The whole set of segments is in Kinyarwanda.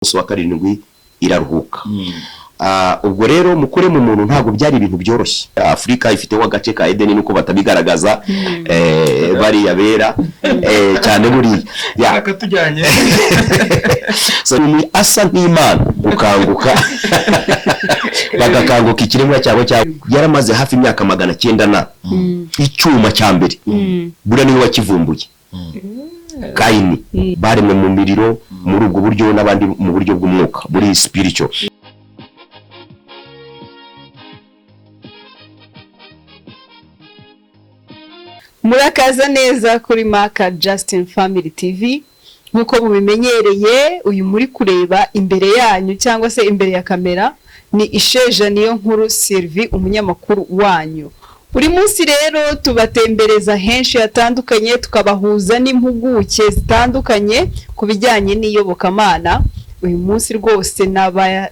umunsi wa karindwi iraruhuka. Ubwo rero mukure mu muntu ntabwo byari ibintu byoroshye. Afrika ifiteho agace ka Edeni nuko batabigaragaza bari yabera cyane buri yakatujyanye so ni asa nk'Imana ukanguka bagakanguka ikiremwa cyabo yaramaze hafi imyaka 900 na icyuma cya mbere bura niwe wakivumbuye. Kaini baremwe mu miriro muri ubwo buryo n'abandi mu buryo bw'umwuka buri spiritual. Murakaza neza kuri Maka Justin Family TV. Nkuko mubimenyereye uyu muri kureba imbere yanyu cyangwa se imbere ya kamera ni Isheja niyo nkuru Sylvie umunyamakuru wanyu. Buri munsi rero tubatembereza henshi hatandukanye tukabahuza n'impuguke zitandukanye kubijyanye n'iyobokamana. Uyu munsi rwose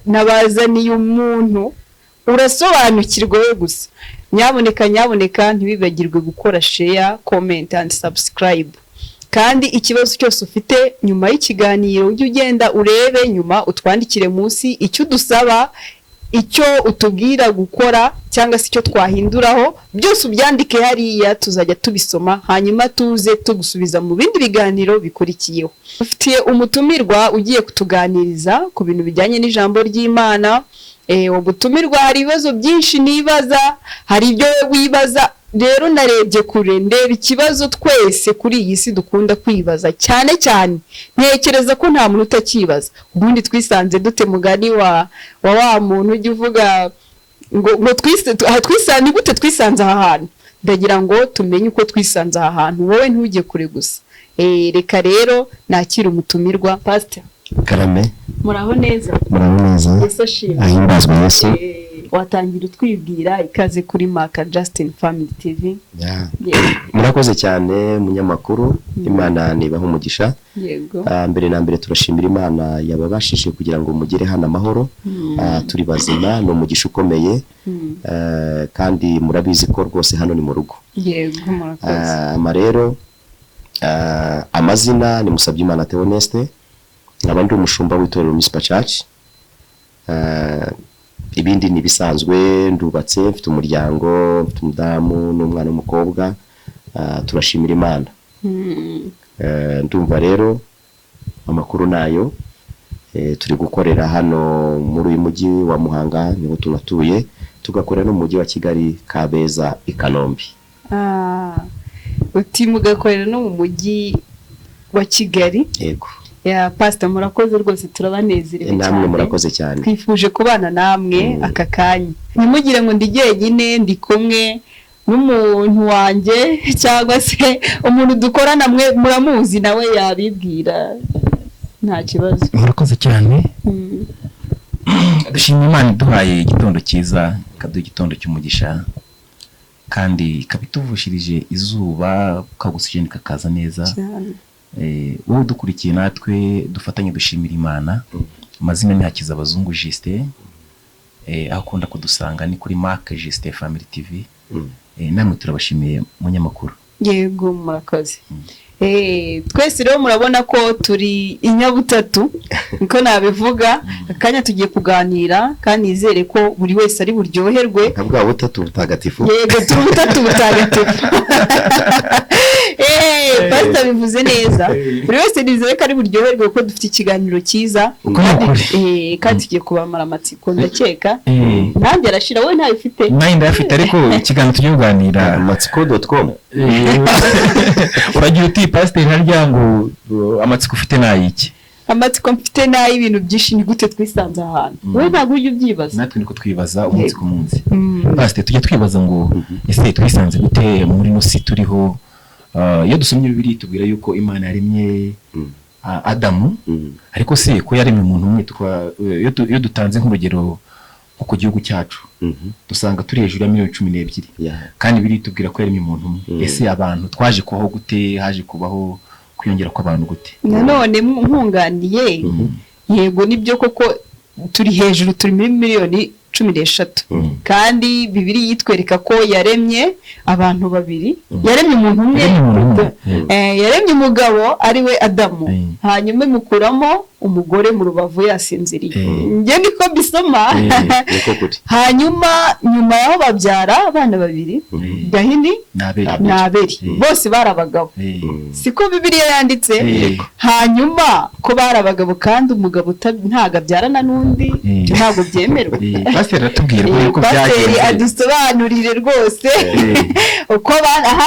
nabazaniye umuntu urasobanukirwa we gusa. Nyaboneka ntibibagirwe gukora share, comment and subscribe. Kandi ikibazo cyose ufite nyuma y'ikiganiro ujye ugenda urebe nyuma utwandikire munsi icyo dusaba, icyo utubwira gukora cyangwa se icyo twahinduraho, byose ubyandike hariya tuzajya tubisoma hanyuma tuze tugusubiza mu bindi biganiro bikurikiyeho. Ufitiye umutumirwa ugiye kutuganiriza ku bintu bijyanye n'ijambo ry'Imana. Ubutumirwa hari ibibazo byinshi nibaza, hari ibyo wibaza. Rero narebye kure ndeba ikibazo twese kuri iyi si dukunda kwibaza cyane cyane. Ntekereza ko nta muntu utakibaza. Ubundi twisanze dute mugani wa muntu ujye uvuga ngo twisanze gute twisanze aha hantu. Ndagira ngo tumenye uko twisanze aha hantu, wowe ntujye kure gusa. Reka rero nakira umutumirwa. Pastor Karame, muraho neza? Muraho neza. Yesu ashimwe. Ahimbazwe Yesu. Watangira utwibwira ikaze kuri Maka Justin Family TV. Murakoze cyane munyamakuru. Imana nibaho umugisha. Yego. Mbere na mbere turashimira Imana yababashije kugira ngo mugere hano amahoro. Turi bazima no umugisha ukomeye. Kandi murabizi ko rwose hano ni mu rugo. Yego, murakoze. Rero amazina ni Musabyimana Theoneste. Abandi umushumba w'itorero Mispa Church. Ibindi ni bisanzwe, ndubatse, mfite umuryango, mfite umudamu n'umwana w'umukobwa. Turashimira Imana. Ndumva rero amakuru nayo turi gukorera hano muri uyu mujyi wa Muhanga niho tunatuye, tugakorera no mu mujyi wa Kigali, Kabeza, i Kanombe. Uti mugakorera no mu mujyi wa Kigali? Yego. Ya Pastor murakoze rwose turabanezerewe cyane. Namwe murakoze cyane. Twifuje kubana namwe aka kanya. Nimugire ngo ndi jyenyine, ndi kumwe n'umuntu wanjye cyangwa se umuntu dukorana mwe muramuzi nawe yabibwira. Nta kibazo. Murakoze cyane. Dushimye Imana duhaye igitondo cyiza, kaduha igitondo cy'umugisha. Kandi kabituvushirije izuba kagusije kakaza neza. Wowe dukurikiye natwe dufatanye dushimira Imana. Amazina ni Hakiza Abazungu Justin. Akunda kudusanga ni kuri Maka Justin Family TV. Namwe turabashimiye munyamakuru. Yego, murakoze. Twese rero murabona ko turi inyabutatu niko nabivuga. Akanya tugiye kuganira kandi nizere ko buri wese ari buryoherwe. Ntabwo butatu butagatifu. Yego, turi butatu butagatifu. Pastor bivuze neza. Buri wese nizere ko ari buryoherwe ko dufite ikiganiro cyiza. Kandi tugiye kubamara amatsiko ndakeka. Nanjye arashira, wowe ntayo ufite? Nayo ndafite, ariko ikiganiro tugiye kuganira amatsiko.com. Uragira uti Pastor harya ngo amatsiko ufite nayiki? Amatsiko mfite nayi ibintu byinshi ni gute twisanze ahantu. Wowe ntabwo ujye ubyibaza? Natwe niko twibaza umunsi ku munsi. Pastor tujye twibaza ngo ese twisanze gute muri no si turiho. Iyo dusomye Bibiliya tubwira yuko Imana yaremye Adamu, ariko se ko yaremye umuntu umwe. Iyo dutanze nk'urugero nko ku gihugu cyacu, dusanga turi hejuru ya miliyoni 12. Kandi Bibiliya tubwira ko yaremye umuntu umwe. Ese abantu twaje kubaho gute? Haje kubaho kwiyongera kw'abantu gute? Nanone nkunganiye, yego nibyo koko turi hejuru, turi muri miliyoni 13. Kandi Bibiliya yitwereka ko yaremye abantu babiri. Yaremye umuntu umwe. Yaremye umugabo ari we Adamu. Hanyuma imukuramo umugore mu rubavu yasinziriye. Njye niko bisoma. niko kuti. Hanyuma nyuma yaho babyara abana babiri, Gahini na Abeli, bose bari abagabo. Siko Bibiliya yanditse. Hanyuma ko bari abagabo kandi umugabo ntago abyarana n'undi, ntago byemerwa. Pastor atubwira ko byagenze. Adusobanurire rwose uko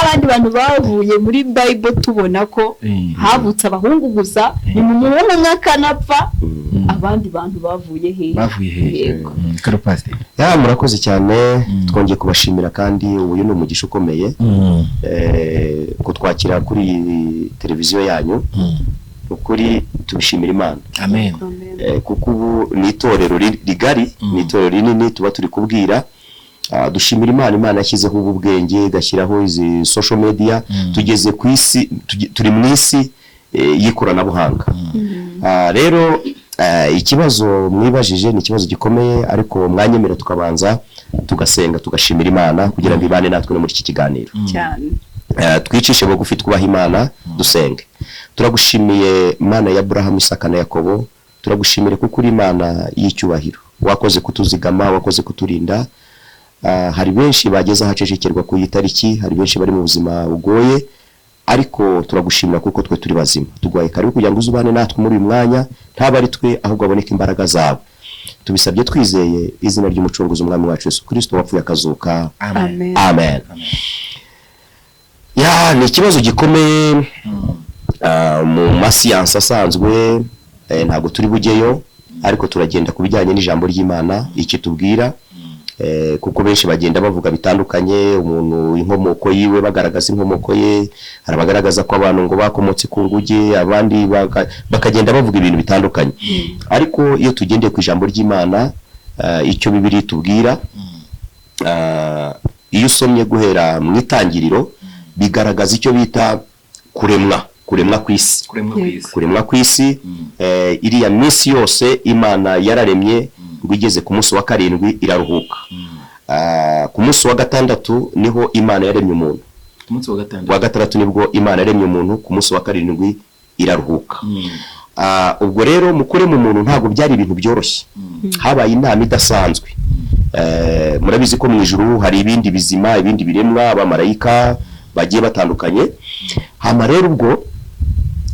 abandi bantu bavuye muri Bible tubona ko havutse abahungu gusa, ni mu muhungu n'akanapfa, abandi bantu bavuye he. Karo Pastor. Murakoze cyane, twongeye kubashimira kandi uyu ni umugisha ukomeye kutwakira kuri televiziyo yanyu. Ukuri tubishimira Imana. Amen. Kuko ubu ni itorero rigari, ni itorero rinini tuba turi kubwira. Dushimira Imana yashyizeho ubu bwenge, gashyiraho izi social media, tugeze ku isi, turi mu isi y'ikoranabuhanga. Rero ikibazo mwibajije ni ikibazo gikomeye, ariko mwanyemera tukabanza tugasenga tugashimira Imana kugira ngo ibane natwe no muri iki kiganiro cyane. Twicishe bugufi twubaha Imana, dusenge. Turagushimiye Mana ya Abraham, Isaka na Yakobo, turagushimire kuko uri Imana y'icyubahiro, wakoze kutuzigama, wakoze kuturinda. Hari benshi bageze ahacecekerwa ku itariki, hari benshi bari mu buzima bugoye, ariko turagushimira kuko twe turi bazima. Tugwaye karibu kugira ngo uzubane natwe muri uyu mwanya, ntaba ari twe ahubwo aboneka imbaraga zawe. Tubisabye twizeye izina ry'umucunguzi umwami wacu Yesu Kristo wapfuye akazuka. Amen. Amen. Ni ikibazo gikomeye mu masiyansi asanzwe, ntabwo turi bugeyo, ariko turagenda ku bijyanye n'ijambo ry'Imana iki tubwira, kuko benshi bagenda bavuga bitandukanye, umuntu inkomoko yiwe bagaragaza inkomoko ye, hari abagaragaza ko abantu ngo bakomotse ku nguge, abandi bakagenda bavuga ibintu bitandukanye. Ariko iyo tugendeye ku ijambo ry'Imana, icyo Bibiliya tubwira, iyo usomye guhera mu itangiriro, bigaragaza icyo bita kuremwa kw'isi. Kuremwa kw'isi, iriya minsi yose Imana yararemye, ngo igeze ku munsi wa karindwi iraruhuka. Ku munsi wa gatandatu niho Imana yaremye umuntu. Ku munsi wa gatandatu nibwo Imana yaremye umuntu, ku munsi wa karindwi iraruhuka. Ubwo rero mu kurema umuntu ntabwo byari ibintu byoroshye, habaye inama idasanzwe. Murabizi ko mu ijuru hari ibindi bizima, ibindi biremwa, abamarayika bagiye batandukanye. Hama rero ubwo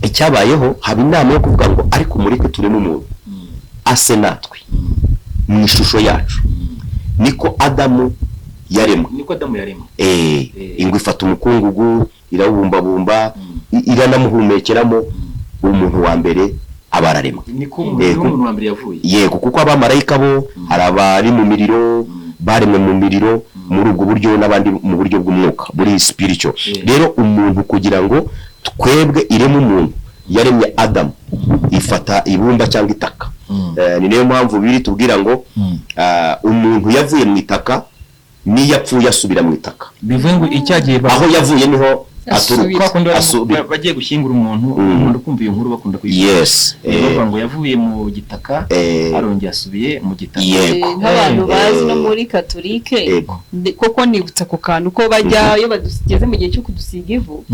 icyabayeho, haba inama yo kuvuga ngo ariko mureke tureme umuntu ase natwe mu ishusho yacu. Niko Adamu yaremwe. Ingwe ifata umukungugu, irawubumbabumba, iranamuhumekeramo, umuntu wa mbere abararemwe. Niko umuntu wa mbere yavuye. Yego, kuko abamarayika bo hari abari mu miriro, baremwe mu miriro muri ubwo buryo, n'abandi mu buryo bw'umwuka, muri spiritual. Rero umuntu kugira ngo twebwe ireme umuntu, yaremye Adamu, ifata ibumba cyangwa itaka. Ni nayo mpamvu biri tubwira ngo umuntu yavuye mu itaka, niyo yapfuye asubira mu itaka. Bivuye ngo icyagiye aho yavuye niho aturuka. Bagiye gushyingura umuntu kumva iyo nkuru bakunda kuyivuga. Yes. Bavuga ngo yavuye mu gitaka, arongera asubiye mu gitaka. Nk'abantu bazi no muri Katolike, koko nibutsa ku kantu ko bajya iyo badugeze mu gihe cyo kudusiga ivu,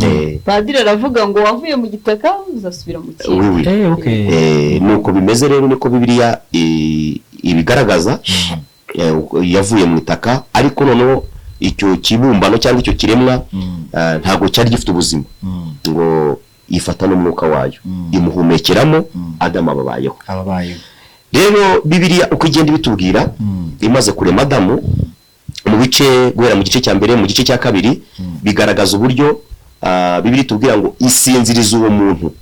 padiri aravuga ngo wavuye mu gitaka uzasubira mu kindi. Nuko bimeze rero, niko Bibiliya ibigaragaza. Yavuye mu itaka, ariko noneho icyo kibumbano cyangwa icyo kiremwa ntago cyari gifite ubuzima, ngo ifata n'umwuka wayo imuhumekeramo, Adamu ababayeho. Rero Bibiliya uko igenda bitubwira, imaze kurema Adamu mu bice, guhera mu gice cya mbere, mu gice cya kabiri, bigaragaza uburyo Bibiliya tubwira ngo isinziriza uwo muntu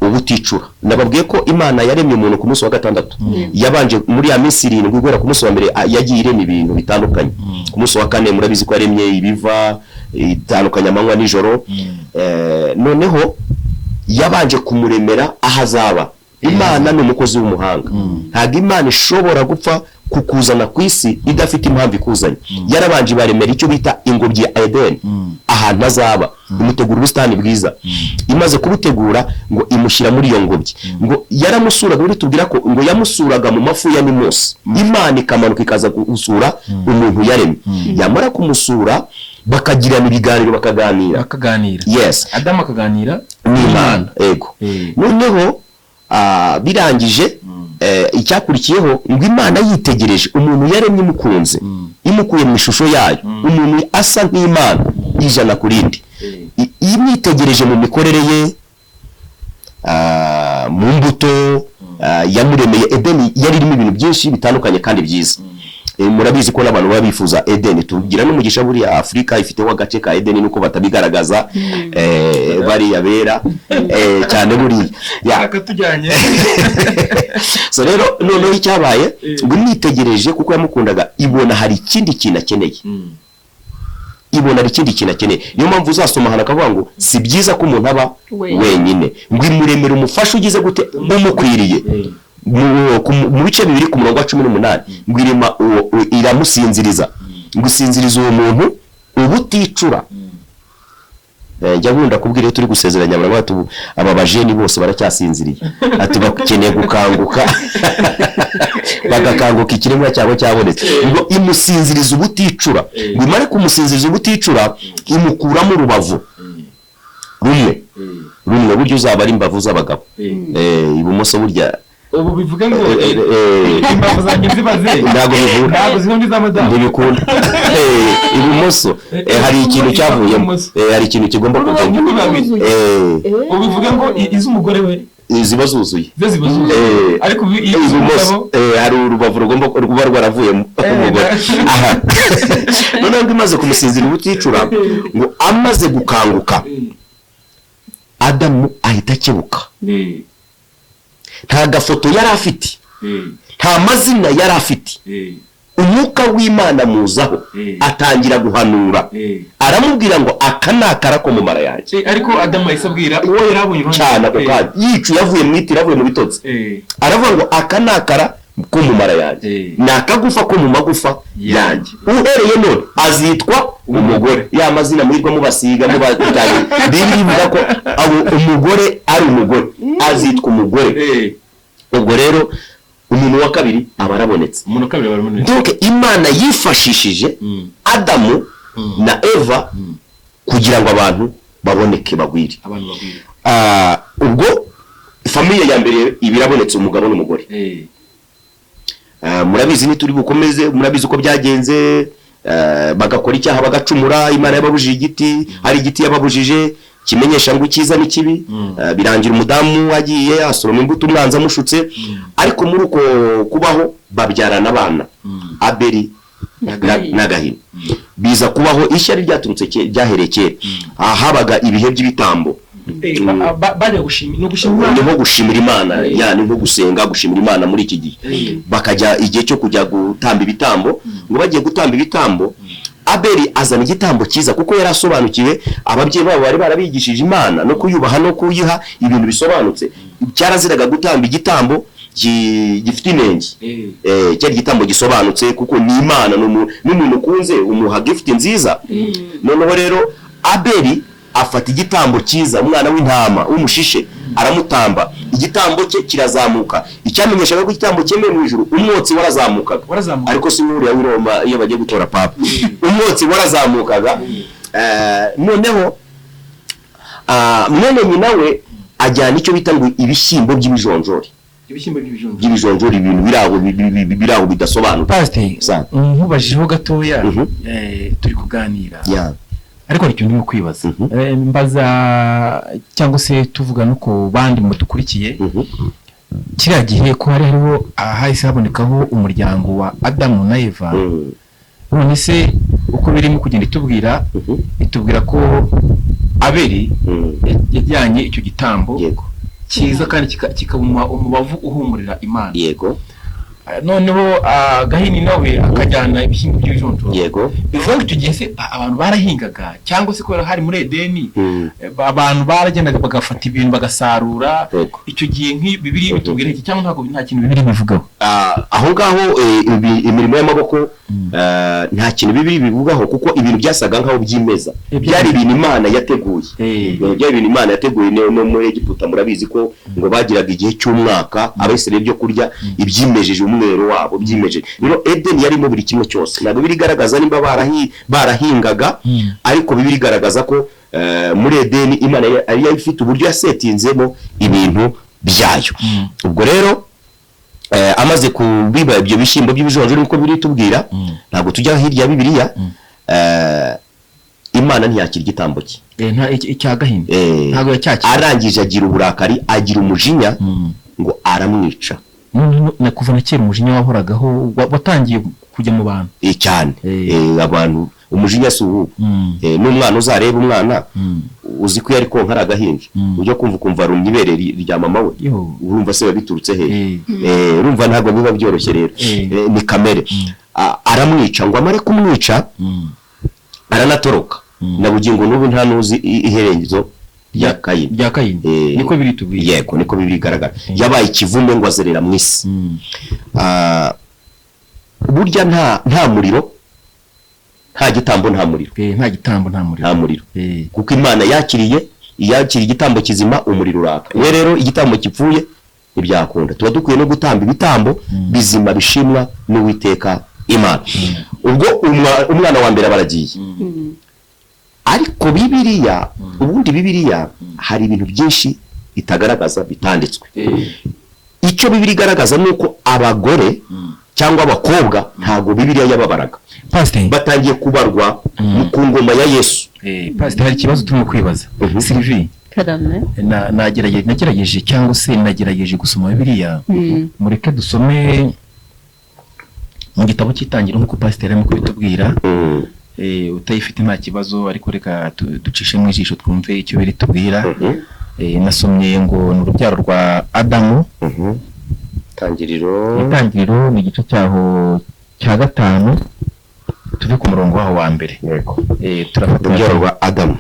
ubuticura. Nababwiye ko Imana yaremye umuntu ku munsi wa gatandatu. Yabanje muri ya minsi 7 guhera ku munsi wa mbere yagiye irema ibintu bitandukanye. Ku munsi wa kane murabizi ko yaremye ibiva itandukanye amanywa nijoro. Noneho yabanje kumuremera ahazaba. Imana ni umukozi w'umuhanga. Ntabwo Imana ishobora gupfa kukuzana ku isi idafite impamvu ikuzanye. Yarabanje baremera icyo bita ingobyi ya Eden, ahantu azaba, imutegura ubusitani bwiza. Imaze kubutegura ngo imushyira muri iyo ngobyi, ngo yaramusuraga. Buri tubwira ko ngo yamusuraga mu mafu ya Nimose. Imana ikamanuka ikaza gusura umuntu yaremye. Yamara kumusura bakagirana ibiganiro, bakaganira. Yes. Adamu akaganira n'Imana. Ego. Noneho birangije icyakurikiyeho ngo Imana yitegereje umuntu yaremye imukunze imukuye mu ishusho yayo umuntu asa nk'Imana ijana ku rindi imwitegereje mu mikorere ye mu mbuto yamuremeye. Edeni yari irimo ibintu byinshi bitandukanye kandi byiza. Murabizi ko n'abantu baba bifuza Edeni, tugira n'umugisha buri Afrika ifiteho agace ka Edeni nuko batabigaragaza bari yabera cyane buri yakatujyanye. So rero noneho icyabaye ngo nitegereje kuko yamukundaga ibona hari ikindi kintu akeneye. Ibona ari ikindi kintu akeneye. Niyo mpamvu uzasoma hano akavuga ngo si byiza ko umuntu aba wenyine, ngo imuremere umufasha ugize gute umukwiriye. Mu bice bibiri ku murongo wa 18 ngo iramusinziriza, gusinziriza uwo muntu ubuticura. Njya nkunda kubwira iyo turi gusezeranya abantu aba bajeni bose baracyasinziriye, ati bakeneye gukanguka bagakanguka ikiremwa cyabo cyabonetse. Ngo imusinziriza ubuticura, ngo imare kumusinziriza ubuticura imukuramo urubavu rumwe buryo uzaba ari imbavu z'abagabo, ibumoso burya ubu bivuga ngo imbavu zanjye zibaze ntabwo zihondi z'amadamu ntibikunda. Ibumoso hari ikintu cyavuyemo, hari ikintu kigomba kuvamo. Ubu bivuga ngo iz'umugore we ziba zuzuye, ariko ibumoso hari urubavu rugomba kuba rwaravuyemo umugore. Noneho ngo imaze kumusinzira ubuticura, ngo amaze gukanguka Adamu ahita akebuka. Nta gafoto yari afite, nta mazina yari afite. Umwuka w'Imana muzaho atangira guhanura, aramubwira ngo aka ni akara ko mu mara yanjye. Ariko Adamu yahise abwira uwo yarabonye cyane ako kandi yicu yavuye mu itira, yavuye mu bitotsi, aravuga ngo aka ni akara ko mu mara yanjye, ni akagufa ko mu magufa yanjye. Uhereye none azitwa umugore. Ya mazina murirwa mubasiga mubatanye bivuga ko umugore ari umugore, azitwa umugore. Ubwo rero umuntu wa kabiri aba arabonetse. Donc Imana yifashishije Adamu na Eva kugira ngo abantu baboneke bagwire. Ubwo famiye ya mbere ibirabonetse umugabo n'umugore. Murabizi ni turi bukomeze, murabizi uko byagenze. Bagakora icyaha bagacumura, Imana yababujije igiti, hari igiti yababujije kimenyesha ngo icyiza n'ikibi. Birangira umudamu agiye asoroma imbuto umwanza amushutse, ariko muri uko kubaho babyarana abana Abeli na Gahini. Biza kubaho ishyari ryaturutse ryahereye kera, habaga ibihe by'ibitambo. Bajya gushimira nko gushimira Imana, yani nko gusenga gushimira Imana. Muri iki gihe bakajya igihe cyo kujya gutamba ibitambo. Ngo bagiye gutamba ibitambo, Abeli azana igitambo cyiza kuko yari asobanukiwe, ababyeyi babo bari barabigishije Imana no kuyubaha no kuyiha ibintu bisobanutse. Cyaraziraga gutamba igitambo gifite inenge, cyari igitambo gisobanutse kuko ni Imana n'umuntu ukunze umuha gift nziza. Noneho rero Abeli afata igitambo cyiza, umwana w'intama w'umushishe, aramutamba. Igitambo cye kirazamuka, icyamenyeshaga ko igitambo cyemeye mu ijuru. Umwotsi warazamukaga, ariko si nk'uriya w'i Roma iyo bagiye gutora papa. Umwotsi warazamukaga. Noneho mwene nyina we ajyana icyo bita ngo ibishyimbo by'ibijonjori. By'ibijonjori, ibintu biraho bidasobanutse. Pastor, nkubajijeho gatoya, turi kuganira, ariko hari ikintu kwibaza. Mbaza cyangwa se tuvuga nuko bandi mudukurikiye, kiriya gihe ko hariho ahahise habonekaho umuryango wa Adamu na Eva. None se uko birimo kugenda itubwira ko Abeli yajyanye icyo gitambo cyiza kandi kikabuma umubavu uhumurira Imana. Noneho Gahini nawe akajyana ibishyimbo by'ibijonjoro. Bivuga ngo icyo gihe se abantu barahingaga, cyangwa se kubera hari muri Edeni abantu baragendaga bagafata ibintu bagasarura. Icyo gihe nk'Bibiliya bitubwira iki, cyangwa ntabwo nta kintu Bibiliya bivugaho aho ngaho? Imirimo y'amaboko nta kintu Bibiliya bivugaho, kuko ibintu byasaga nkaho byimeza. Byari ibintu Imana yateguye, byari ibintu Imana yateguye. No muri Egiputa murabizi ko ngo bagiraga igihe cy'umwaka Abisirayeli byo kurya ibyimejeje umwero wabo byimejeje. Rero Edeni yarimo buri kimwe cyose. Ntabwo birigaragaza nimba barahingaga, ariko birigaragaza ko muri Edeni Imana yari ifite uburyo yasetinzemo ibintu byayo. Ubwo rero amaze kubiba ibyo bishyimbo by'ibijonjoro niko biri tubwira, ntabwo tujya hirya ya Bibiliya. Imana ntiyakira igitambo cye, icya Gahini ntabwo yacyakira. Arangije agira uburakari, agira umujinya, ngo aramwica. Kuva na kera umujinya wahoragaho, watangiye kujya mu bantu cyane. Abantu umujinya si ubu. N'umwana uzareba umwana uzi ko yari konka ari agahinja, ujya kumva rumye ibere rya mama we, urumva se biturutse hehe? Urumva ntabwo biba byoroshye rero, ni kamere. Aramwica, ngo amare kumwica aranatoroka. Na bugingo n'ubu nta nuzi iherezo rya Kayini. Niko biri tubwiye. Yego, niko biri garagara. Yabaye ikivume ngo azerera mu isi. Burya nta muriro, nta gitambo, nta muriro. Nta muriro. Kuko Imana yakiriye igitambo kizima, umuriro uraka. Rero igitambo kipfuye ntibyakunda. Tuba dukwiye no gutamba ibitambo bizima bishimwa n'Uwiteka Imana. Ubwo umwana wa mbere baragiye. Ariko Bibiliya, ubundi Bibiliya hari ibintu byinshi itagaragaza bitanditswe. Icyo Bibiliya igaragaza nuko abagore cyangwa abakobwa ntago Bibiliya yababaraga. Batangiye kubarwa ku ngoma ya Yesu. Pastor, hari ikibazo turimo kwibaza. Sylvie, nagerageje cyangwa se nagerageje gusoma Bibiliya. Mureke dusome mu gitabo cy'Itangiriro nk'uko Pastor arimo kubitubwira. Utayifite nta kibazo, ariko reka ducishe mu ijisho twumve icyo biri tubwira. Nasomye ngo ni urubyaro rwa Adamu. Itangiriro ni igice cyaho cya 5, tuve ku murongo waho wa mbere. Turafata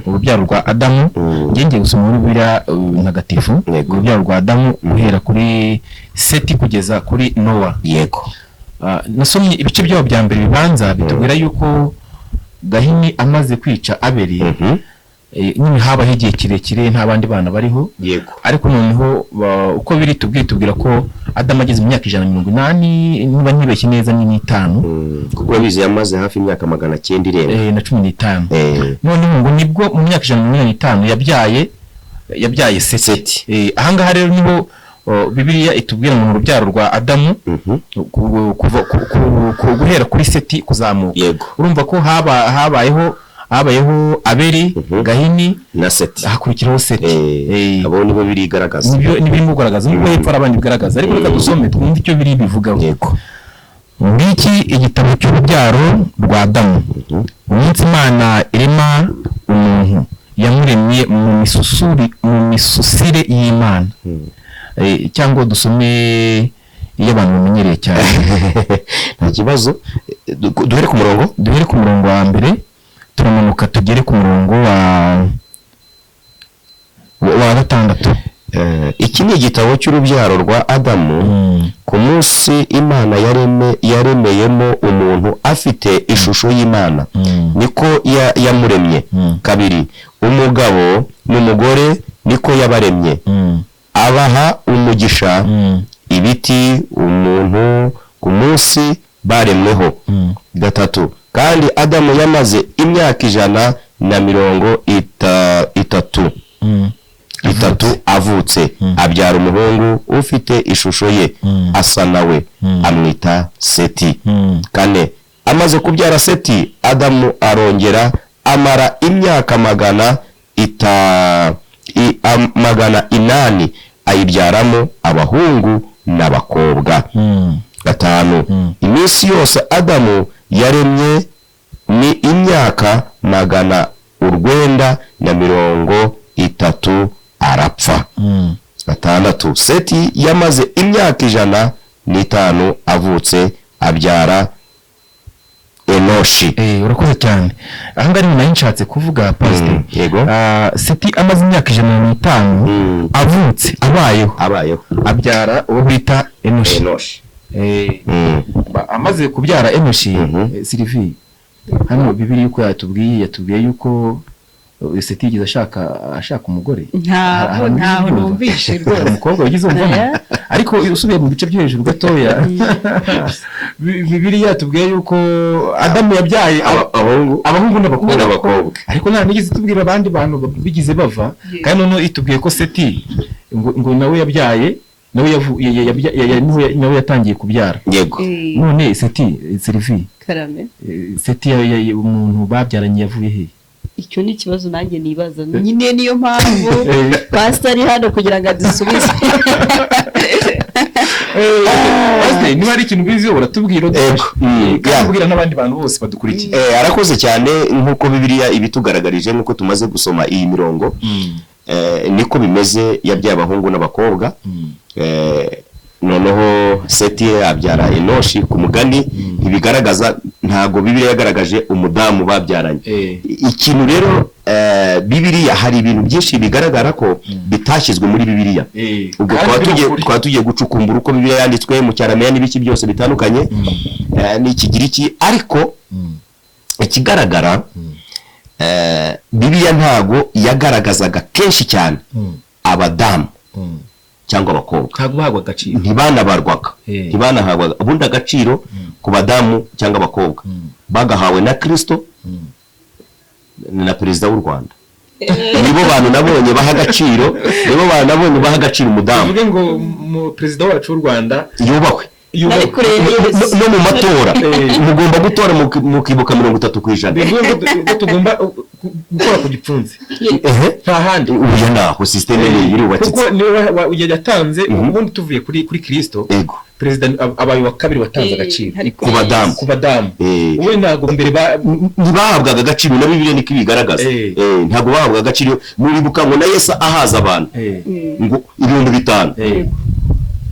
urubyaro rwa Adamu. Ngiye gusoma Bibiliya ntagatifu. Urubyaro rwa Adamu guhera kuri Seti kugeza kuri Nowa. Nasomye ibice byabo bya mbere bibanza bitubwira yuko Gahini amaze kwica Abeli, nyine habaho igihe kirekire nta bandi bana bariho. Ariko noneho uko biri tubwira ko Adamu ageze mu myaka 180, niba ntibeshye neza ni 5, kuko bize yamaze hafi imyaka 900 irenga na 15. Noneho ngo nibwo mu myaka 185 yabyaye Seti. Ahangaha rero niho Bibiliya itubwira mu rubyaro rwa Adamu guhera kuri Seti kuzamuka. Urumva ko habayeho Abeli, Gahini na Seti, hakurikiraho Seti. Abo nibo biri garagaza. Nibyo mugaragaza, nubwo hepfo abandi bigaragaza, ariko reka dusome twumve icyo biri bivugaho. Ngiki igitabo cy'urubyaro rwa Adamu. Umunsi Imana irema umuntu, yamuremye mu misusire y'Imana. Cyangwa dusome iyo abantu bamenyereye cyane. Nta kibazo, duhere ku murongo wa mbere, turamanuka tugere ku murongo wa 6. Iki ni igitabo cy'urubyaro rwa Adamu. Ku munsi Imana yaremeyemo umuntu afite ishusho y'Imana, niko yamuremye. 2, umugabo n'umugore niko yabaremye, abaha umugisha. Ibiti umuntu ku munsi baremweho. 3, kandi Adamu yamaze imyaka 130 avutse, abyara umuhungu ufite ishusho ye, asa nawe, amwita Seti. 4, amaze kubyara Seti, Adamu arongera amara imyaka 800 ayibyaramo abahungu n'abakobwa. 5, iminsi yose Adamu yaremye ni imyaka 930 arapfa. 6, Seti yamaze imyaka 105 avutse, abyara Enoshi. Urakoze cyane. Ahangaha ni nayo nshatse kuvuga Pastor. Seti amaze imyaka 105 avutse, abayeho, abyara uwo bita Enoshi. Amaze kubyara Enoshi, Sylvie, hano Bibiliya yuko yatubwiye yuko Seti yigeze ashaka umugore ntaho numvishe rwose umukobwa wagize umugore ariko usubiye mu bice byo hejuru gatoya Bibiliya tubwiye yuko Adamu yabyaye abahungu n'abakobwa ariko nta nigeze tubwira abandi bantu bigize bava kandi none itubwiye ko Seti ngo nawe yabyaye nawe yatangiye kubyara yego none Sylvie karame Seti umuntu babyaranye yavuye he icyo ni ikibazo nanjye nibaza nyine niyo mpamvu pastor ari hano kugira ngo adusubize niba ari ikintu bizi uratubwira ukabwira n'abandi bantu bose badukurikiye arakoze cyane nk'uko Bibiliya ibitugaragarije nk'uko tumaze gusoma iyi mirongo niko bimeze yabyaye abahungu n'abakobwa noneho Seti abyara Enoshi ku mugani ntibigaragaza ntago Bibiliya yagaragaje umudamu babyaranye ikintu rero Bibiliya hari ibintu byinshi bigaragara ko bitashyizwe muri Bibiliya ubwo twaba tugiye gucukumbura uko Bibiliya yanditswe mu cyarameya n'ibiki byose bitandukanye n'ikigiriki ariko ikigaragara Bibiliya ntago yagaragazaga kenshi cyane abadamu cyangwa abakobwa ntibanahabwaga ubundi agaciro ku badamu cyangwa abakobwa bagahawe na Kristo na perezida w'u Rwanda nibo bantu nabonye baha agaciro umudamu uvuge ngo perezida wacu w'u Rwanda yubahwe no mu matora mugomba gutora mukibuka 30%. Bivuga tugomba gukora ku gipfunsi nta handi uyu naho systeme yubatse kuko niwe yatanze ubundi tuvuye kuri Kristo perezida abaye wa kabiri watanze agaciro ku badamu wowe ntago mbere ntibahabwaga agaciro na Bibiliya niko ibigaragaza ntago bahabwaga agaciro muribuka ngo na Yesu ahaza abantu ngo 5,000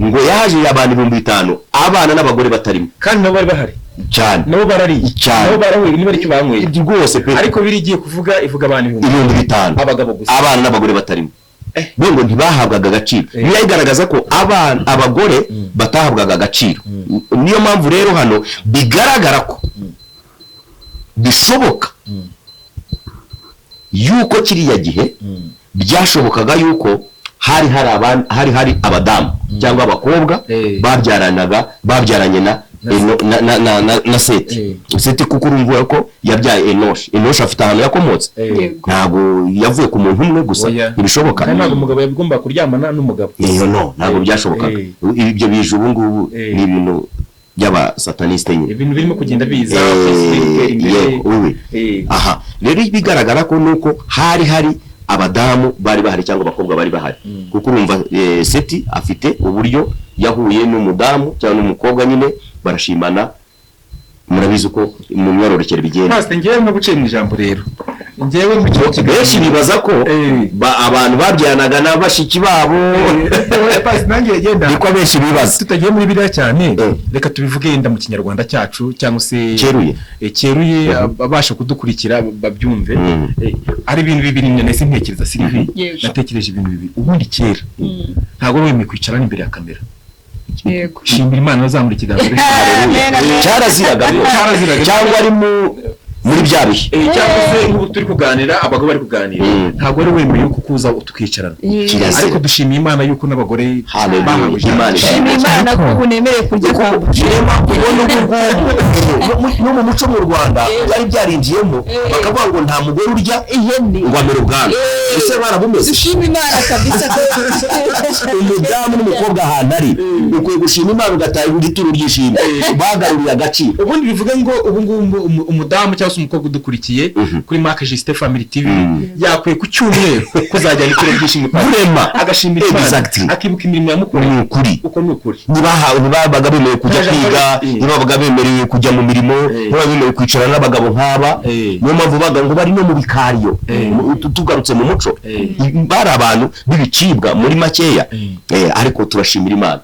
ngo yaje abantu 5,000 abana n'abagore batarimo kandi nabo bari bahari cyane nabo barari cyane nabo barahuye niba aricyo banyweye rwose pe ariko birigiye ivuga abantu 5,000 abagabo gusa abana n'abagore batarimo ngo ntibahabwaga agaciro niyo igaragaza ko abagore batahabwaga agaciro niyo mpamvu rero hano bigaragara ko bishoboka yuko kiriya gihe byashobokaga yuko hari abadamu cyangwa abakobwa babyaranye na Seti kuko urumva ko yabyaye Enoshi afite ahantu yakomotse ntabwo yavuye ku muntu umwe gusa ntibishoboka ntabwo umugabo yagomba kuryamana n'umugabo ntabwo byashobokaga ibyo bije ubu ngubu ni ibintu by'abasataniste nyine ibintu birimo kugenda biza aha rero bigaragara ko nuko hari abadamu bari bahari cyangwa abakobwa bari bahari kuko urumva Seti afite uburyo yahuye n'umudamu cyangwa n'umukobwa nyine barashimana murabizi uko mu myororokere bigenda Pastor ngewe no gucira ijambo rero ngewe mu benshi bibaza ko abantu babyanaga n'abashiki babo Pastor nange yagenda niko benshi bibaza tutagiye muri Bibiliya cyane reka tubivuge yenda mu kinyarwanda cyacu cyangwa se cyeruye abasha kudukurikira babyumve ari ibintu bibiri nese ntekereza Sylvie natekereje ibintu bibiri ubundi kera ntago wemeye kwicara imbere ya kamera yego shimbira Imana bazamura ikiganza cyaraziraga cyangwa ari muri bya bihe cyangwa se nk'ubu turi kuganira abagabo bari kuganira ntabwo ari wemeye yuko kuza tukicarana ariko dushimiye Imana yuko n'abagore bahawe Imana ko unemereye kujya kwambukirema ubona no mu muco mu Rwanda bari byarinjiyemo bakavuga ngo nta mugore urya ihene ngo amere ubwami ese barabumeze dushima Imana kabisa umudamu n'umukobwa ahantu ari ukwiye gushima Imana ugataha igituro ry'ishimwe bagaruriye agaciro ubundi bivuga ngo ubu ngubu umudamu cyangwa se umukobwa udukurikiye kuri Mark Justin Family TV yakwiye ku cyumweru kuzajyana ituro ry'ishimwe kurema agashimira Imana akibuka imirimo yamukoreye uko ni ukuri ntibabaga bemerewe kujya kwiga ntibabaga bemerewe kujya mu mirimo ntibabaga bemerewe kwicara n'abagabo nk'aba niyo mpamvu baga ngo bari no mu bikariyo tugarutse mu muco bari abantu b'ibicibwa muri makeya ariko turashimira Imana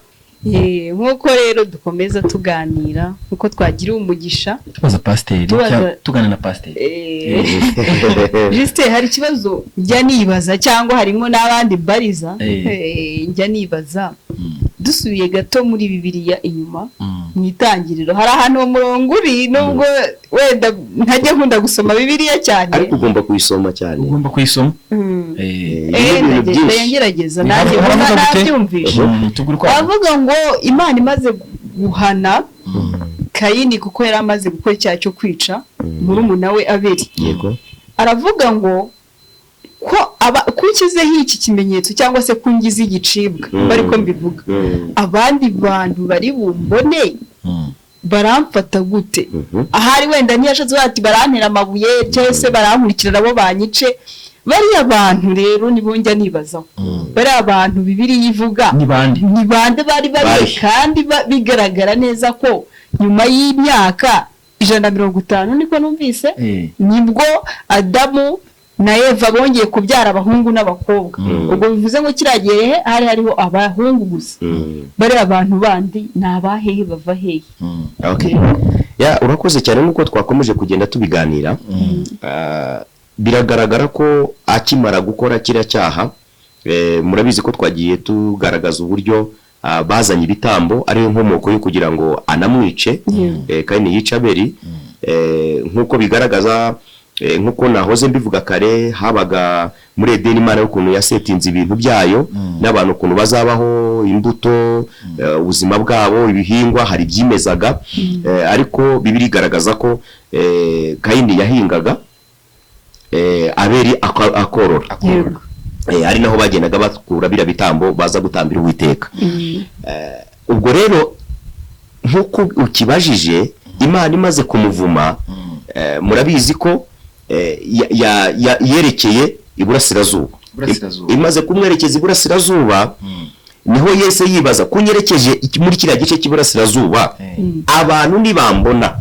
nk'uko rero dukomeza tuganira nk'uko twagira umugisha tubaza pasiteri tugana na pasiteri Justin hari ikibazo njya nibaza cyangwa harimo n'abandi bariza njya nibaza dusubiye gato muri Bibiliya inyuma mu itangiriro hari ahantu uwo murongo uri nubwo wenda ntajya nkunda gusoma bibiliya cyane ariko ugomba kuyisoma cyane, ugomba kuyisoma. ndagerageza nanjye nabyumvishe. Bavuga ngo Imana imaze guhana Kayini kuko yari amaze gukora icyaha cyo kwica murumuna we Abeli, yego aravuga ngo ko kukizeho iki kimenyetso cyangwa se kungize igicibwa bari ko mbivuga, abandi bantu bari bumbone baramfata gute? Ahari wenda ntiyashatse ati barantera amabuye cyangwa se barankurikira nabo banyice. Bariya bantu rero nibo njya nibazaho, bariya bantu Bibiliya ivuga ni bande bari kandi bigaragara neza ko nyuma y'imyaka 150 niko numvise nibwo Adamu na Eva bongeye kubyara abahungu n'abakobwa. Ubwo bivuze ngo kiragiye hariho abahungu gusa. Bari abantu bandi nabahehe bava hehe? Okay. Ya urakoze cyane nuko twakomeje kugenda tubiganira. Biragaragara ko akimara gukora kira cyaha, murabizi ko twagiye tugaragaza uburyo bazanye ibitambo ari inkomoko yo kugira ngo anamwice, kandi yica Abeli. Nkuko bigaragaza, nkuko nahoze mbivuga kare, habaga muri Edeni Imana y'ukuntu yasetinze ibintu byayo n'abantu ukuntu bazabaho, imbuto, ubuzima bwabo, ibihingwa hari byimezaga, ariko Bibiliya igaragaza ko Kayini yahingaga, Abeli akorora. Ari naho bagendaga bakura bira bitambo baza gutambira Uwiteka. Ubwo rero nkuko ukibajije, Imana imaze kumuvuma, murabizi ko yerekeye iburasirazuba. Imaze kumwerekeza iburasirazuba, niho Yesu yibaza kunyerekeje muri kiriya gice cy'iburasirazuba, abantu nibambona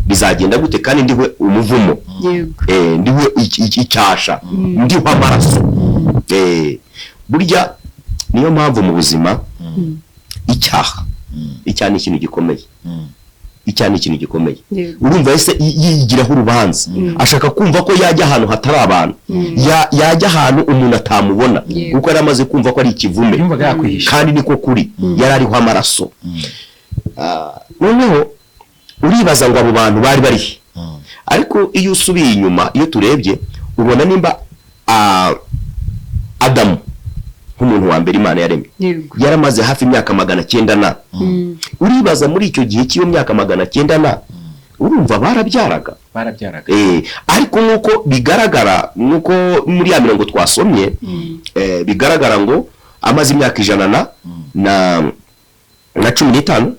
bizagenda gute? Kandi ndiwe umuvumo, ndiwe icyasha, ndiwe amaraso. Burya niyo mpamvu mu buzima icyaha ni ikintu gikomeye. Icyaha ni ikintu gikomeye. Urumva ese yigiraho urubanza, ashaka kumva ko yajya ahantu hatari abantu, yajya ahantu umuntu atamubona, kuko yari amaze kumva ko ari ikivume, kandi niko kuri, yari ariho amaraso. Noneho uribaza ngo abo bantu bari barihe? Ariko iyo usubiye inyuma, iyo turebye, ubona nimba Adamu nk'umuntu wa mbere Imana yaremye yaramaze hafi imyaka 900 na. Uribaza muri icyo gihe cy'iyo myaka 900 na, urumva barabyaraga. Ariko nuko bigaragara, nuko muri ya mirongo twasomye, bigaragara ngo amaze imyaka 100 na 15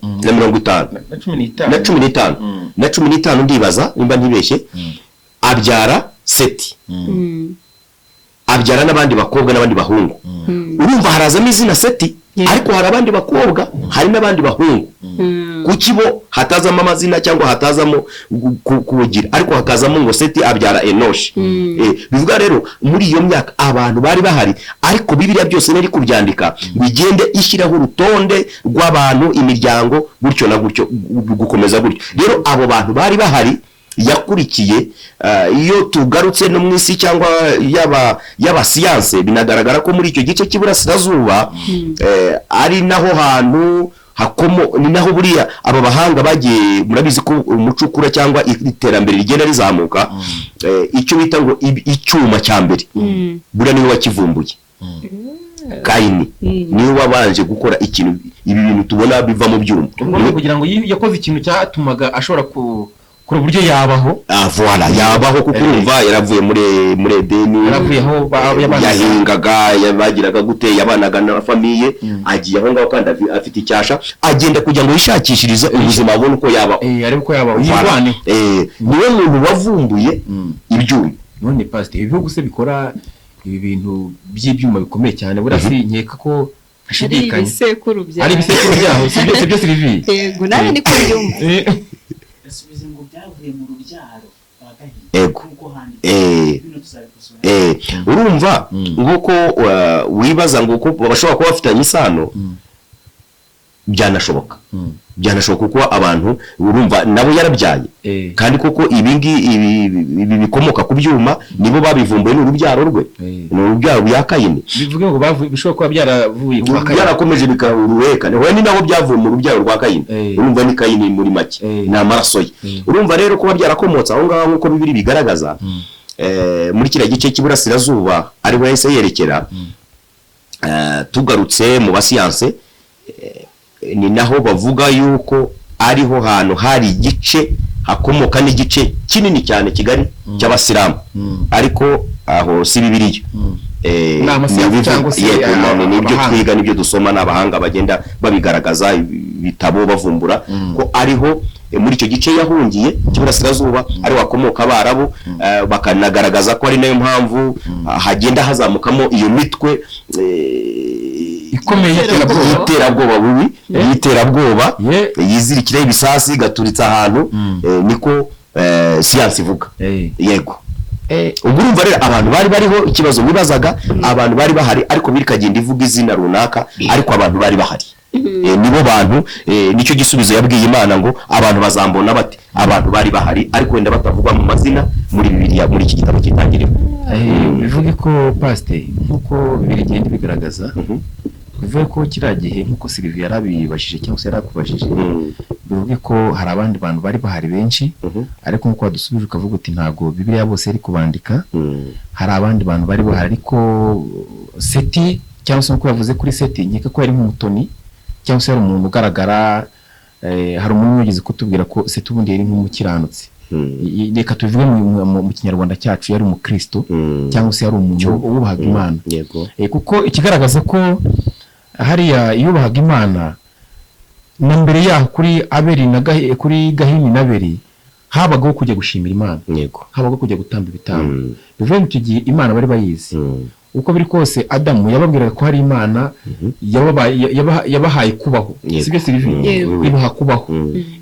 na 50 na 15 ndibaza nimba ntibeshye, abyara Seti, abyara n'abandi bakobwa n'abandi bahungu. Urumva harazamo izina Seti, ariko hari abandi bakobwa, hari n'abandi bahungu. Kuki bo hatazamo amazina cyangwa hatazamo kugira, ariko hakazamo ngo Seti abyara Enoshi. Bivuga rero muri iyo myaka abantu bari bahari, ariko Bibiliya byose nari kubyandika bigende ishyiraho urutonde rw'abantu, imiryango, gutyo na gutyo, gukomeza gutyo. Rero abo bantu bari bahari yakurikiye. Iyo tugarutse no mu isi cyangwa yaba siyanse, binagaragara ko muri icyo gice cy'iburasirazuba ari naho hantu ni naho buriya aba bahanga bagiye. Murabizi ko umucukura cyangwa iterambere rigenda rizamuka, icyo bita ngo icyuma cya mbere buriya niwe wakivumbuye. Kayini niwe wabanje gukora ikintu, ibi bintu tubona biva mu byuma, kugira ngo yakoze ikintu cyatumaga ashobora kuri uburyo yabaho. Voilà, yabaho, kuko urumva yaravuye muri Edeni, yaravuyeho yahingaga, yabagiraga gute, yabanaga na famiye, agiye aho ngaho kandi afite icyasha, agenda kugira ngo yishakishirize ubuzima abone uko yabaho. Ariko ko yabaho yirwane. Niwe muntu wavumbuye ibyuma. None pastor, ibihugu se bikora ibi bintu by'ibyuma bikomeye cyane, burasi nkeka ko ashidikanye ari ibisekuru byaho, si byose bivi. Yego, nawe niko byumva. Asubize ngo byavuye mu rubyaro urumva nguko wibaza ngo ko bashobora kuba bafitanye isano. byanashoboka kuko abantu urumva nabo yarabyaye kandi koko ibi bikomoka ku byuma nibo babivumbuye n'urubyaro rwe n'urubyaro bya Kayini bivuge ngo bishobora kuba byaravuye byarakomeje bikarurekana we ni naho byavuye mu rubyaro rwa Kayini urumva ni Kayini muri make ni amaraso ye urumva rero kuba byarakomotse aho ngaho nk'uko Bibiri bigaragaza muri kiriya gice cy'iburasirazuba ari we yahise yerekera tugarutse mu basiyanse ni naho bavuga yuko ariho hantu hari igice hakomoka n'igice kinini cyane kigari cy'abasilamu ariko aho si Bibiliya nibyo twiga nibyo dusoma n'abahanga bagenda babigaragaza bitabo bavumbura ko ariho muri icyo gice yahungiye cy'iburasirazuba ari wakomoka Abarabu bakanagaragaza ko ari nayo mpamvu hagenda hazamukamo iyo mitwe ikomeye y'iterabwoba yizirikira ibisasi gaturitsa ahantu niko siyansi ivuga yego ubwo urumva rero abantu bari bariho ikibazo bibazaga abantu bari bahari ariko birikagenda ivuga izina runaka ariko abantu bari bahari nibo bantu nicyo gisubizo yabwiye Imana ngo abantu bazambona bati abantu bari bahari ariko wenda batavugwa mu mazina muri Bibiliya muri iki gitabo cy'Itangiriro bivuge ko pastor nkuko birigenda bigaragaza bivuge ko kiriya gihe nkuko Sylvie yarabibashije cyangwa se yarakubashije bivuge ko hari abandi bantu bari bahari benshi ariko nkuko wadusubije ukavuga uti ntago Bibiliya bose ari kubandika hari abandi bantu bari bahari ariko Seti cyangwa se nkuko yavuze kuri Seti nkeka ko yari nk'umutoni cyangwa se ari umuntu ugaragara hari umuntu wigeze kutubwira ko Seti ubundi yari nk'umukiranutsi reka tubivuge mu kinyarwanda cyacu yari umukristo cyangwa se yari umuntu wubahaga Imana kuko ikigaragaza ko hariya yubahaga Imana na mbere yaho kuri Abeli na kuri Gahini na Abeli habagaho kujya gushimira Imana habagaho kujya gutamba ibitambo bivuye mu gihe Imana bari bayizi uko biri kose Adamu yababwiraga ko hari Imana yabahaye kubaho sibyo Sylvie ibaha kubaho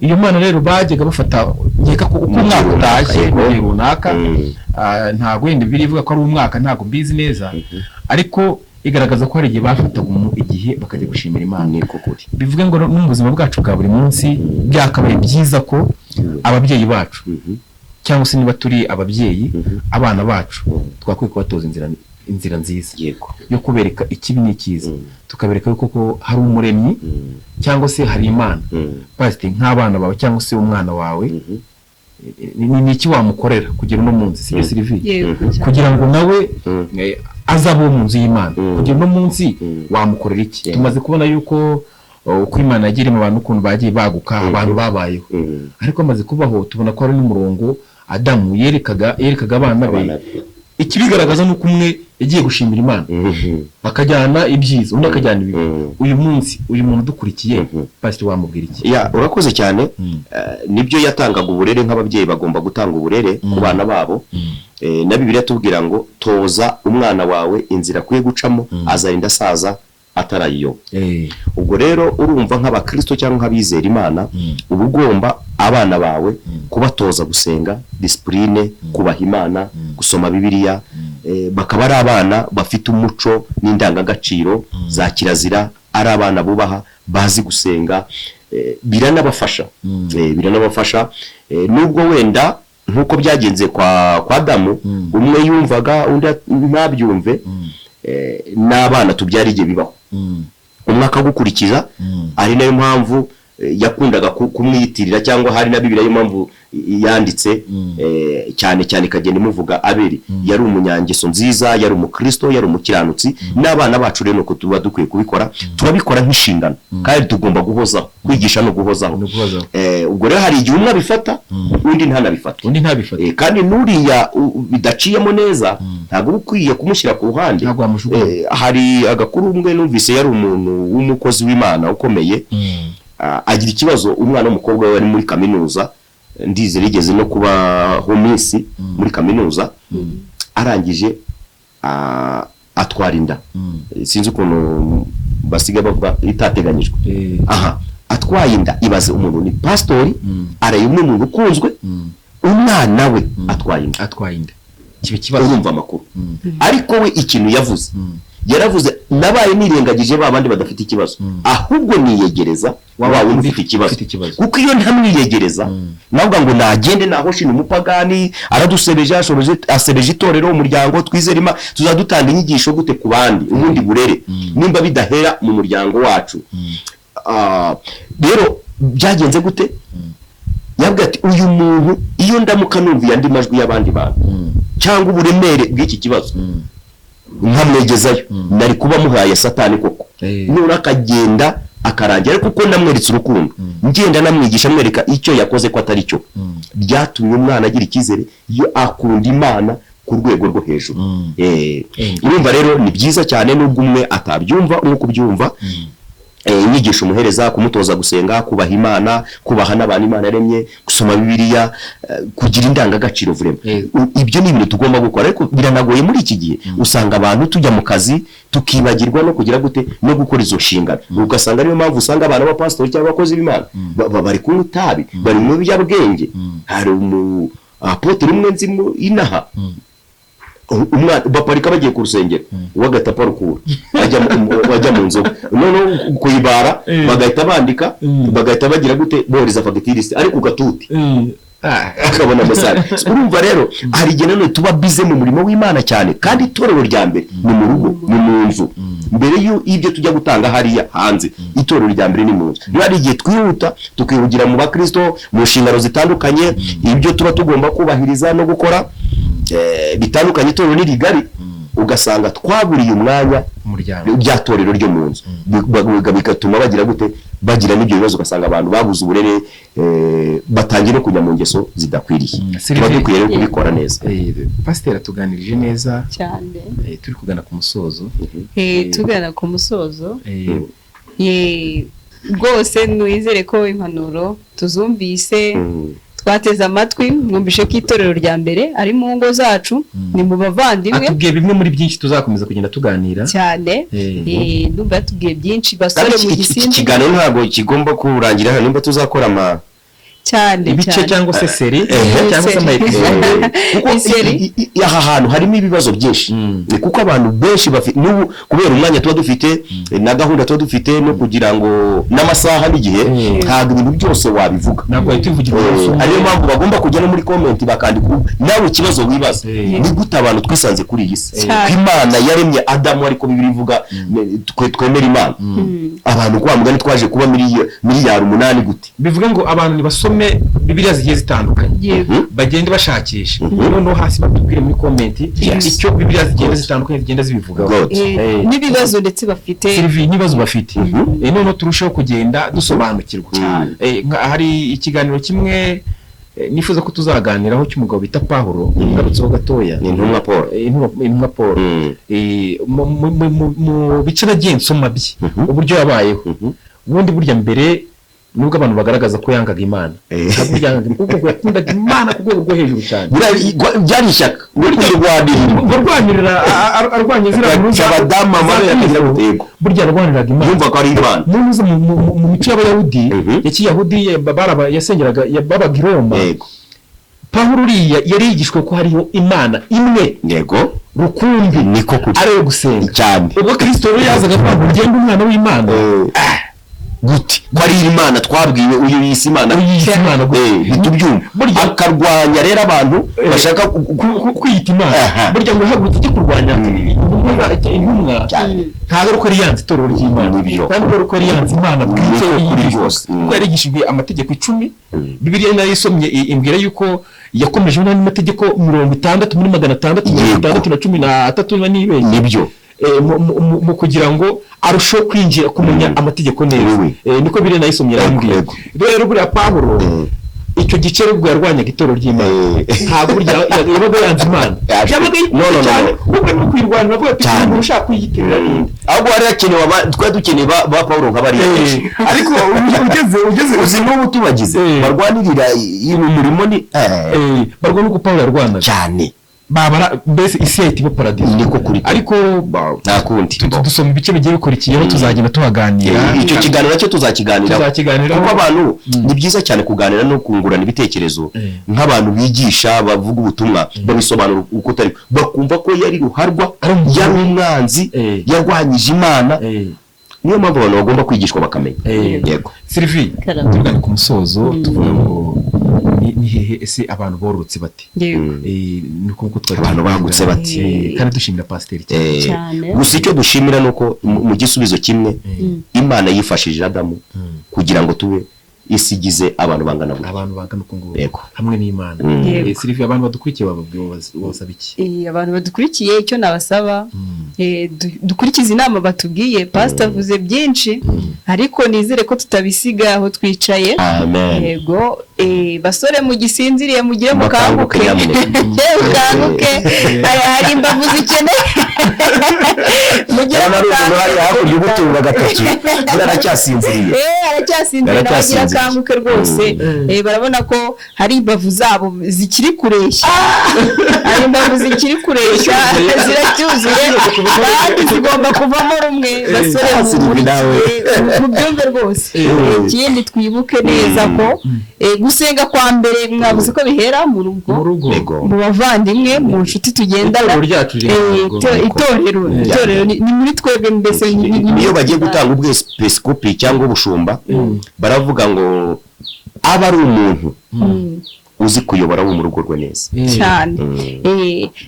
iyo Mana rero bajyaga bafata nkeka ko uko umwaka utashye runaka ntago wenda birivuga ko ari umwaka ntago mbizi neza ariko igaragaza ko hari igihe bafataga igihe bakajya gushimira Imana bivuge ngo no mu buzima bwacu bwa buri munsi byakabaye byiza ko ababyeyi bacu cyangwa se niba turi ababyeyi abana bacu twakwiye kubatoza inzira nziza yo kubereka ikibi n'ikiza tukabereka yuko ko hari umuremyi cyangwa se hari Imana pastor nk'abana bawe cyangwa se umwana wawe ni iki wamukorera kugira uno munsi sibyo Sylvie kugira ngo nawe azabo mu nzu y'Imana kugira uno munsi wamukorera iki tumaze kubona yuko uko Imana yagira mu bantu ukuntu bagiye baguka abantu babayeho ariko amaze kubaho tubona ko ari n'umurongo Adamu yerekaga abana be ikibigaragaza nuko umwe yagiye gushimira Imana bakajyana ibyiza undi akajyana ibibi uyu munsi uyu muntu dukurikiye pastor wamubwira iki urakoze cyane nibyo yatangaga uburere nk'ababyeyi bagomba gutanga uburere ku bana babo na Bibiliya tubwira ngo toza umwana wawe inzira akwiye gucamo azarinda asaza atarayiyo ubwo rero urumva nk'abakristo cyangwa nk'abizera Imana uba ugomba abana bawe kubatoza gusenga discipline kubaha Imana gusoma Bibiliya bakaba ari abana bafite umuco n'indangagaciro za kirazira ari abana bubaha bazi gusenga biranabafasha nubwo wenda nkuko byagenze kwa Adamu umwe yumvaga undi ntabyumve n'abana tubyara igihe bibaho umwe akagukurikiza ari nayo mpamvu yakundaga kumwiyitirira cyangwa hari na Bibiliya y'impamvu yanditse cyane cyane kagenda imuvuga Abeli yari umunyangeso nziza yari umukristo yari umukiranutsi n'abana bacu rero ko tuba dukwiye kubikora turabikora nk'inshingano kandi tugomba guhozaho kwigisha no guhozaho ubwo rero hari igihe umwe abifata undi ntanabifata kandi nuriya bidaciyemo neza ntabwo ukwiye kumushyira ku ruhande hari agakuru umwe numvise yari umuntu w'umukozi w'Imana ukomeye agira ikibazo umwana w'umukobwa we wari muri kaminuza ndize rigeze no kubaho minsi muri kaminuza arangije atwara inda sinzi ukuntu basiga bavuga itateganyijwe atwaye inda ibaze umuntu ni pastori araye umwe mu ukunzwe umwana we atwaye inda kibe kibazo urumva amakuru ariko we ikintu yavuze yaravuze nabaye nirengagije ba bandi badafite ikibazo ahubwo niyegereza wa wundi ufite ikibazo kuko iyo ntamwiyegereza navuga ngo nagende naho shino umupagani aradusebeje asebeje itorero umuryango twizerima tuzadutanga inyigisho gute ku bandi ubundi burere nimba bidahera mu muryango wacu. Rero byagenze gute? Yabwiye ati uyu muntu iyo ndamuka numviye andi majwi y'abandi bantu cyangwa uburemere bw'iki kibazo nkamwegezayo nari kuba muhaye satani koko nura akagenda akarangira kuko namweretse urukundo ngenda namwigisha mwereka icyo yakoze ko atari cyo byatumye umwana agira ikizere iyo akunda Imana ku rwego rwo hejuru. Urumva rero ni byiza cyane nubwo umwe atabyumva nk'uko byumva inyigisho umuhereza kumutoza gusenga kubaha Imana kubaha n'abantu Imana yaremye gusoma Bibiliya kugira indangagaciro vrema ibyo ni ibintu tugomba gukora ariko biranagoye muri iki gihe usanga abantu tujya mu kazi tukibagirwa no kugira gute no gukora izo nshingano ugasanga ariyo mpamvu usanga abantu b'abapastori cyangwa abakozi b'Imana bari ku utabi bari mu byabwenge hari apotre umwe nzimu inaha umwana baparika bagiye ku rusengero wagata parukura bajya mu nzoga none kuyibara bagahita bandika bagahita bagira gute bohereza fagitirise ariko gatuti akabona mesage. Urumva rero hari igihe none tuba bize mu murimo w'Imana cyane kandi itorero rya mbere ni mu rugo ni mu nzu mbere y'ibyo tujya gutanga hariya hanze itorero rya mbere ni mu nzu. Hari igihe twihuta tukihugira mu bakristo mu nshingano zitandukanye ibyo tuba tugomba kubahiriza no gukora bitandukanye itorero ni rigari ugasanga twaburiye umwanya bya torero ryo mu nzu bigatuma bagira gute bagira n'ibyo bibazo ugasanga abantu babuze uburere batangira kujya mu ngeso zidakwiriye. Tuba dukwiye kubikora neza. Pasiteri atuganirije neza cyane turi kugana ku musozo tugana ku musozo rwose nwizere ko impanuro tuzumvise twateze amatwi mwumvishe ko itorero rya mbere ari mu ngo zacu ni mu bavandimwe atubwiye bimwe muri byinshi tuzakomeza kugenda tuganira cyane ndumva yatubwiye byinshi basore mu Gisimba ikiganiro ntabwo kigomba kurangira nimba tuzakora cyane ibice cyangwa se seri cyangwa se seri aha hantu harimo ibibazo byinshi kuko abantu benshi bafite n'ubu kubera umwanya tuba dufite na gahunda tuba dufite no kugira ngo n'amasaha n'igihe ntabwo ibintu byose wabivuga ntabwo ahita uvugira ariyo mpamvu bagomba kujya no muri comment bakandika nawe ikibazo wibaza ni gute abantu twisanze kuri iyi si Imana yaremye Adamu ariko Bibiliya ivuga twemera Imana abantu kwa mugani twaje kuba miliyari 8 gute bivuga ngo abantu nibasome Bibiliya zigiye zitandukanye bagende bashakisha noneho hasi batubwire muri comment icyo Bibiliya zigiye zitandukanye zigenda zibivuga n'ibibazo ndetse bafite Sylvie n'ibibazo bafite noneho turushaho kugenda dusobanukirwa. Hari ikiganiro kimwe nifuza ko tuzaganiraho cy'umugabo bita Pawulo ngarutseho gatoya ni intumwa Paul mu bice nagiye nsoma bye uburyo yabayeho ubundi burya mbere nubwo abantu bagaragaza ko yangaga Imana burya kuko yakundaga Imana ku rwego rwo hejuru cyane byari ishyaka burwanirira arwanya zira abadamu burya arwaniraga Imana yumva ko ari Imana mu mico y'Abayahudi y'Ikiyahudi yasengeraga babaga i Roma. Pawulo yari yigishwe ko hariho Imana imwe yego rukumbi niko kuri ariyo gusenga cyane ubwo Kristo rero yazaga kwanga ugenda umwana w'Imana gute ko ari Imana twabwiwe uyu yisi Imana bitubyumva akarwanya rero abantu bashaka kwiyita Imana burya ngo hagurutse cyo kurwanya intumwa ntabwo ko ari yanze itorero ry'Imana kandi ko ari yanze Imana bwite yose ko yarigishijwe amategeko 10 Bibiliya nayo isomye imbwira yuko yakomeje n'amategeko 60 muri 613 n'ibenge nibyo mu kugira ngo arushaho kwinjira kumenya amategeko neza niko bire nayisomye rambwiye rero buriya Pawulo icyo gice rubwo yarwanyaga itorero ry'Imana ntabwo burya yabaga yanze Imana yabaga ubwo no kwirwanira ko cyane ushaka kuyitirira ahubwo ari akenewe twari dukeneye ba Pawulo nk'abari ariko ugeze uzi n'ubu tubagize barwanirira umurimo ni barwana uko Pawulo yarwanaga cyane babara mbese isi yahita iba paradizo niko kuri ariko nta kundi dusoma ibice bigiye bikurikiyeho tuzagenda tuhaganira icyo kiganiro cyo tuzakiganiraho kuko abantu ni byiza cyane kuganira no kungurana ibitekerezo nk'abantu bigisha bavuga ubutumwa babisobanura uko utari bakumva ko yari ruharwa yari umwanzi yarwanyije Imana niyo mpamvu abantu bagomba kwigishwa bakamenya. Yego Sylvie tugana ku musozo tuvuga ngo ni hehe ese abantu bororotse bati nuko abantu bagutse bati kandi dushimira pasiteri cyane. Gusa icyo dushimira nuko mu gisubizo kimwe Imana yifashije Adamu kugira ngo tube isigize abantu bangana uko nguko hamwe n'Imana. Sylvie abantu badukurikiye babasaba iki? Abantu badukurikiye icyo nabasaba dukurikiza inama batubwiye. Pastor avuze byinshi ariko nizere ko tutabisiga aho twicaye. Amen. Yego basore mu gisinziriye mugire mukanguke mukanguke hari imbavu zikeneye mugire mukanguke hakurya ubutunga gatoki aracyasinziriye bagira kanguke rwose. Barabona ko hari imbavu zabo zikiri kureshya hari imbavu zikiri kureshya ziracyuzuye kandi zigomba kuvamo rumwe. Basore mu byumve rwose. Ikindi twibuke neza ko gusenga kwa mbere mwavuze ko bihera mu rugo mu bavandimwe mu nshuti tugendana. Itorero ni muri twebwe mbese niyo bagiye gutanga ubwepiskopi cyangwa ubushumba baravuga ngo aba ari umuntu uzi kuyobora wo mu rugo rwe neza cyane.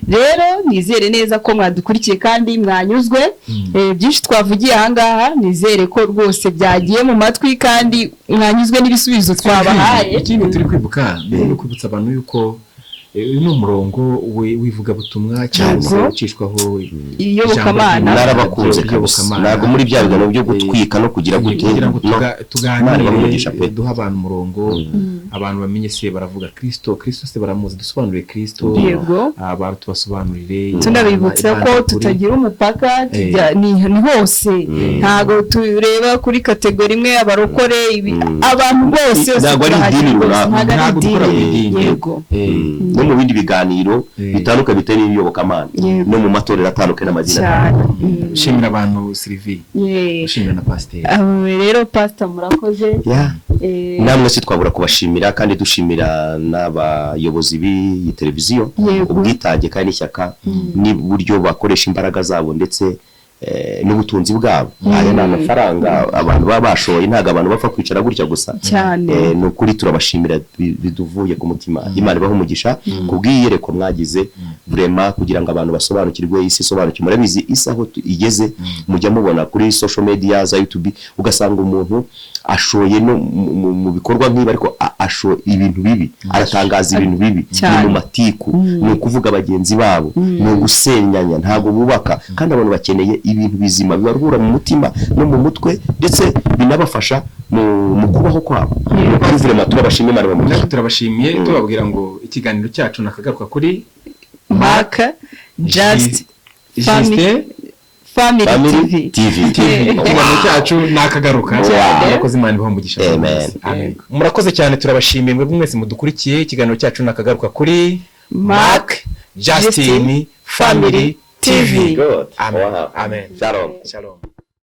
Rero nizere neza ko mwadukurikiye kandi mwanyuzwe. Byinshi twavugiye ahangaha nizere ko rwose byagiye mu matwi kandi mwanyuzwe n'ibisubizo twabahaye. Ikindi turi kwibuka no kwibutsa abantu yuko ni umurongo wivuga butumwa cyangwa ucishwaho iyobokamana narabakunze kabisa ntabwo muri bya biganiro byo gutwika no kugira tuganire duha abantu umurongo abantu bamenye se baravuga Kristo se baramuzi dusobanurire Kristo abantu tubasobanurire tunabibutsa ko tutagira umupaka ni hose ntago tureba kuri kategori imwe abarokore abantu bose ntago ari idini ntago dukora idini. Yego mu bindi biganiro bitandukanye bitari iyobokamana no mu matorero atandukanye n'amazina. Shimira abantu Sylvie shimira na pasiteri. Rero pastor murakoze. Namwe si twabura kubashimira kandi dushimira n'abayobozi b'iyi televiziyo ubwitange kandi n'ishyaka n'uburyo bakoresha imbaraga zabo ndetse n'ubutunzi bwabo. Aya ni amafaranga abantu baba bashoye ntago abantu bapfa kwicara gutya gusa cyane. Ni ukuri turabashimira biduvuye ku mutima. Imana ibahe umugisha kubw'iyereko mwagize vraiment kugira ngo abantu basobanukirwe isi isobanukirwe. Murabizi isi aho igeze mujya mubona kuri social media za YouTube ugasanga umuntu ashoye no mu bikorwa nk'ibi ariko asho ibintu bibi aratangaza ibintu bibi mu matiku ni ukuvuga abagenzi babo ni ugusenyanya ntago bubaka kandi abantu bakeneye ibintu bizima bibaruhura mu mutima no mu mutwe ndetse binabafasha mu kubaho kwabo. Vraiment turabashimiye Imana bamugisha. Turabashimiye tubabwira ngo ikiganiro cyacu nakagaruka kuri Mark Just Family TV. Ikiganiro cyacu nakagaruka abakozi Imana bamugisha. Amen. Murakoze cyane turabashimiye mwe mwese mudukurikiye ikiganiro cyacu nakagaruka kuri Mark Justin Family TV. Good. Amen. Wow. Amen. Shalom. Shalom.